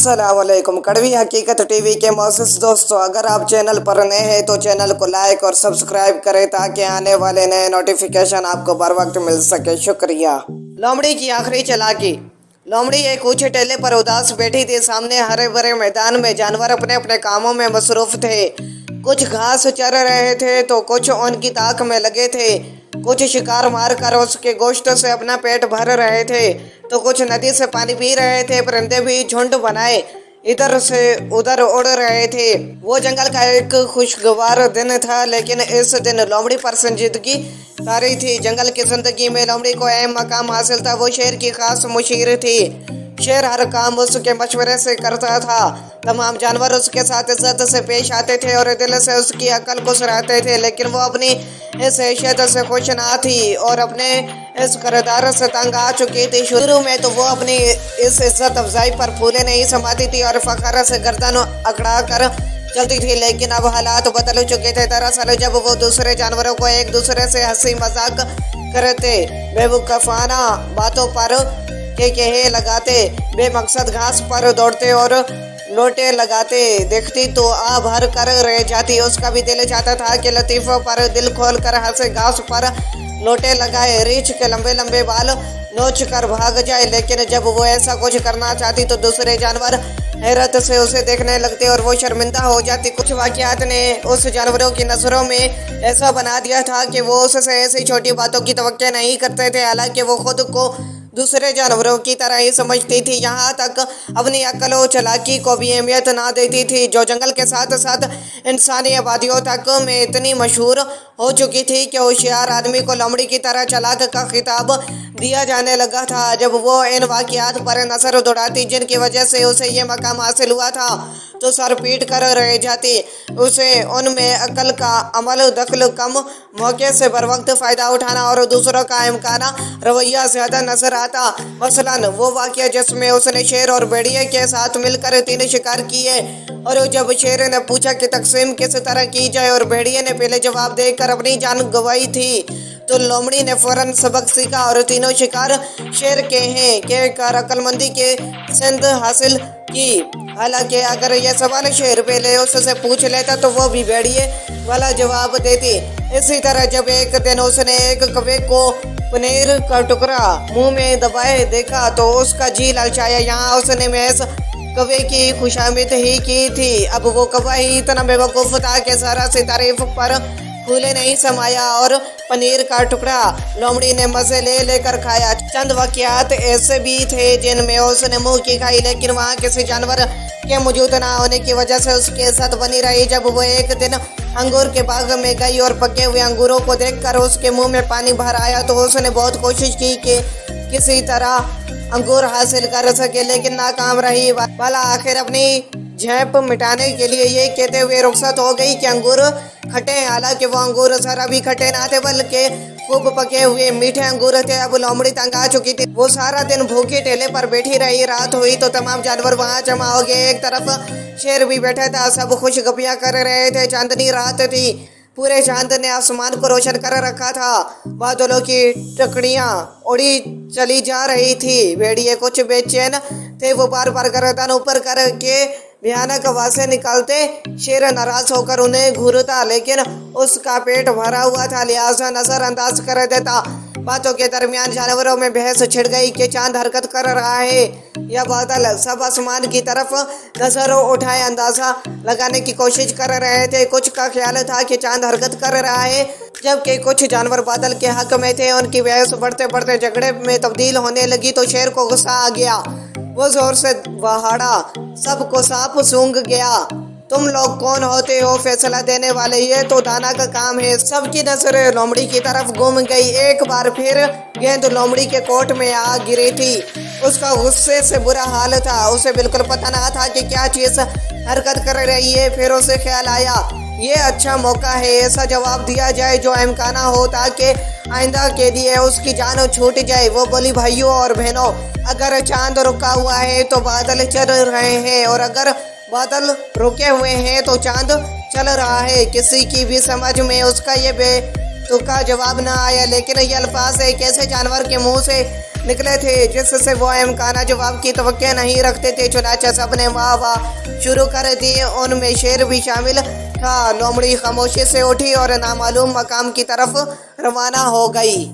अस्सलाम वालेकुम। कड़वी हकीकत टीवी के मोअज़्ज़िज़ दोस्तों, अगर आप चैनल पर नए हैं तो चैनल को लाइक और सब्सक्राइब करें ताकि आने वाले नए नोटिफिकेशन आपको बर वक्त मिल सके। शुक्रिया। लोमड़ी की आखिरी चालाकी। लोमड़ी एक ऊंचे टेले पर उदास बैठी थी। सामने हरे भरे मैदान में जानवर अपने अपने कामों में मसरूफ थे। कुछ घास चर रहे थे तो कुछ उनकी ताक में लगे थे। कुछ शिकार मार कर उसके गोश्त से अपना पेट भर रहे थे तो कुछ नदी से पानी पी रहे थे। परिंदे भी झुंड बनाए इधर से उधर उड़ रहे थे। वो जंगल का एक खुशगवार दिन था, लेकिन इस दिन लोमड़ी पर संजीदगी तारी थी। जंगल की जिंदगी में लोमड़ी को अहम मकाम हासिल था। वो शेर की खास मुशीर थी। शेर हर काम उसके मशवरे से करता था। तमाम जानवर उसके साथ इज्जत से पेश आते थे और दिल से उसकी अकल को सराहते थे, लेकिन वो अपनी इस हैसियत से खुश ना थी और अपने इस किरदार से तंग आ चुकी थी। शुरू में तो वो अपनी इस इज्जत अफजाई पर फूले नहीं समाती थी और फखर से गर्दन अकड़ा कर चलती थी, लेकिन अब हालात बदल चुके थे। दरअसल जब वो दूसरे जानवरों को एक दूसरे से हंसी मजाक करते, बेवकूफाना बातों पर के लगाते, बेमकसद घास पर दौड़ते और लोटे लगाते देखती तो आ भर कर रह जाती। उसका भी दिल चाहता था कि लतीफ़ों पर दिल खोल कर हंसे, घास पर लोटे लगाए, रीछ के लंबे लंबे बाल नोच कर भाग जाए, लेकिन जब वो ऐसा कुछ करना चाहती तो दूसरे जानवर हैरत से उसे देखने लगते और वो शर्मिंदा हो जाती। कुछ वाक़यात ने उस जानवरों की नज़रों में ऐसा बना दिया था कि वो उससे ऐसी छोटी बातों की तवक्को नहीं करते थे। हालांकि वो खुद को दूसरे जानवरों की तरह ही समझती थी, यहाँ तक अपनी अक्ल और चालाकी को भी अहमियत ना देती थी, जो जंगल के साथ साथ इंसानी आबादियों तक में इतनी मशहूर हो चुकी थी कि होशियार आदमी को लोमड़ी की तरह चालाक का खिताब दिया जाने लगा था। जब वो इन वाक़यात पर नज़र दौड़ाती जिनकी वजह से उसे ये मकाम हासिल हुआ था तो सर पीट कर रह जाती। उसे उनमें अकल का अमल दखल कम, मौके से बर वक्त फ़ायदा उठाना और दूसरों का अहमकाना रवैया ज़्यादा नजर आता। मसलन वो वाक़या जिसमें उसने शेर और भेड़िए के साथ मिलकर 3 शिकार किए और जब शेर ने पूछा कि तकसीम किस तरह की जाए और भेड़िए ने पहले जवाब देकर अपनी जान गंवाई थी, तो लोमड़ी ने फौरन सबक सीखा और 3 शिकार शेर के हैं कहकर अक्लमंदी के सिंध हासिल की। हालांकि अगर यह सवाल शेर पहले उससे पूछ लेता तो वो भी भेड़िए वाला जवाब देती। इसी तरह जब एक दिन उसने एक कौवे को पनीर का टुकड़ा मुंह में दबाए देखा तो उसका जी ललचाया। यहाँ उसने महज कौवे की खुशामद ही की थी। अब वो कौवा ही इतना बेवकूफ़ था कि सारा सी तारीफ पर फूले नहीं समाया और पनीर का टुकड़ा लोमड़ी ने मज़े ले लेकर खाया। चंद वाक़यात ऐसे भी थे जिनमें उसने मुंह की खाई, लेकिन वहाँ किसी जानवर के मौजूद ना होने की वजह से उसके साथ बनी रही। जब वो एक दिन अंगूर के बाग में गई और पके हुए अंगूरों को देखकर उसके मुंह में पानी भर आया तो उसने बहुत कोशिश की कि किसी तरह अंगूर हासिल कर सके, लेकिन नाकाम रही। वाला आखिर अपनी झेप मिटाने के लिए ये कहते हुए रुखसत हो गई कि अंगूर खट्टे हैं। हालांकि वो अंगूर जरा भी खट्टे ना थे, बल्कि खूब पके हुए मीठे अंगूर थे। अब लोमड़ी तंग आ चुकी थी। वो सारा दिन भूखी टेले पर बैठी रही। रात हुई तो तमाम जानवर वहाँ जमा हो गए। एक तरफ शेर भी बैठा था, सब खुश गपियाँ कर रहे थे। चांदनी रात थी, पूरे चांद ने आसमान को रोशन कर रखा था। बादलों की टकड़ियाँ उड़ी चली जा रही थी। भेड़िए कुछ बेचैन थे, वो बार बार गर्दन ऊपर करके भयानक आवाज़ें निकालते। शेर नाराज होकर उन्हें घूरता, लेकिन उसका पेट भरा हुआ था, लिहाजा नजरअंदाज कर देता। बातों के दरमियान जानवरों में बहस छिड़ गई कि चांद हरकत कर रहा है या बादल। सब आसमान की तरफ नजर उठाए अंदाजा लगाने की कोशिश कर रहे थे। कुछ का ख्याल था कि चांद हरकत कर रहा है, जबकि कुछ जानवर बादल के हक में थे। उनकी बहस बढ़ते बढ़ते झगड़े में तब्दील होने लगी तो शेर को गुस्सा आ गया। वो जोर से दहाड़ा, सबको सांप सूंघ गया। तुम लोग कौन होते हो फैसला देने वाले? ये तो दाना का काम है। सबकी नजर लोमड़ी की तरफ घूम गई। एक बार फिर गेंद लोमड़ी के कोर्ट में आ गिरी थी। उसका गुस्से से बुरा हाल था। उसे बिल्कुल पता ना था कि क्या चीज़ हरकत कर रही है। फिर उसे ख्याल आया, ये अच्छा मौका है, ऐसा जवाब दिया जाए जो अहमकाना हो ताकि आइंदा के लिए उसकी जान छूट जाए। वो बोली, भाइयों और बहनों, अगर चांद रुका हुआ है तो बादल चल रहे हैं, और अगर बादल रुके हुए हैं तो चांद चल रहा है। किसी की भी समझ में उसका ये बेतुका जवाब न आया, लेकिन ये अल्फाज एक ऐसे जानवर के मुंह से نکلے تھے، جس سے وہ امکانہ جواب کی توقع نہیں رکھتے تھے، چنانچہ سب نے واہ واہ شروع کر دی، ان میں شیر بھی شامل تھا۔ لومڑی خاموشی سے اٹھی اور نامعلوم مقام کی طرف روانہ ہو گئی۔